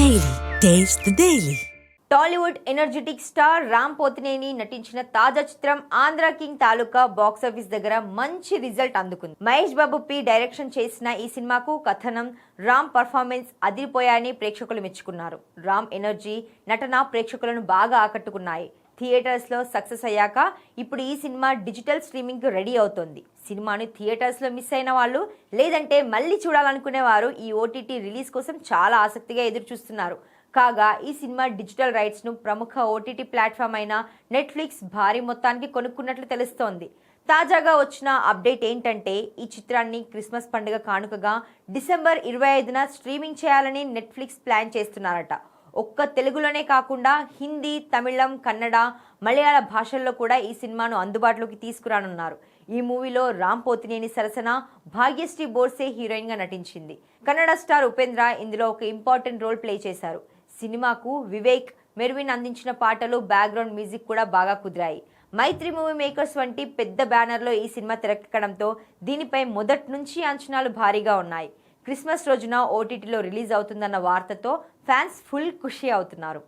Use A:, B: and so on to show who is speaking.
A: Daily. Taste the Daily.
B: Tollywood energetic star Ram Pothineni నటించిన తాజా చిత్రం ఆంధ్ర కింగ్ తాలూకా బాక్సాఫీస్ దగ్గర మంచి రిజల్ట్ అందుకుంది. మహేష్ బాబు డైరెక్షన్ చేసిన ఈ సినిమాకు కథనం, రామ్ పర్ఫార్మెన్స్ అదిరిపోయాయని ప్రేక్షకులు మెచ్చుకున్నారు. రామ్ ఎనర్జీ, నటన ప్రేక్షకులను బాగా ఆకట్టుకున్నాయి. థియేటర్స్ లో సక్సెస్ అయ్యాక ఇప్పుడు ఈ సినిమా డిజిటల్ స్ట్రీమింగ్ రెడీ అవుతోంది. సినిమాని థియేటర్స్ లో మిస్ అయిన వాళ్ళు, లేదంటే మళ్ళీ చూడాలనుకునే వారు ఈ ఓటీటీ రిలీజ్ కోసం చాలా ఆసక్తిగా ఎదురు చూస్తున్నారు. కాగా ఈ సినిమా డిజిటల్ రైట్స్ ను ప్రముఖ ఓటీటీ ప్లాట్ఫామ్ అయిన నెట్ఫ్లిక్స్ భారీ మొత్తానికి కొనుక్కున్నట్లు తెలుస్తోంది. తాజాగా వచ్చిన అప్డేట్ ఏంటంటే, ఈ చిత్రాన్ని క్రిస్మస్ పండుగ కానుకగా డిసెంబర్ 25న స్ట్రీమింగ్ చేయాలని నెట్ఫ్లిక్స్ ప్లాన్ చేస్తున్నారట. ఒక్క తెలుగులోనే కాకుండా హిందీ, తమిళం, కన్నడ, మలయాళ భాషల్లో కూడా ఈ సినిమాను అందుబాటులోకి తీసుకురానున్నారు. ఈ మూవీలో రామ్ పోతినేని సరసన భాగ్యశ్రీ బోర్సే హీరోయిన్ గా నటించింది. కన్నడ స్టార్ ఉపేంద్ర ఇందులో ఒక ఇంపార్టెంట్ రోల్ ప్లే చేశారు. సినిమాకు వివేక్, మెర్విన్ అందించిన పాటలు, బ్యాక్గ్రౌండ్ మ్యూజిక్ కూడా బాగా కుదిరాయి. మైత్రి మూవీ మేకర్స్ వంటి పెద్ద బ్యానర్లో ఈ సినిమా తెరకెక్కడంతో దీనిపై మొదటి నుంచి అంచనాలు భారీగా ఉన్నాయి. క్రిస్మస్ రోజున ఓటీటీలో రిలీజ్ అవుతుందన్న వార్తతో ఫ్యాన్స్ ఫుల్ ఖుషి అవుతున్నారు.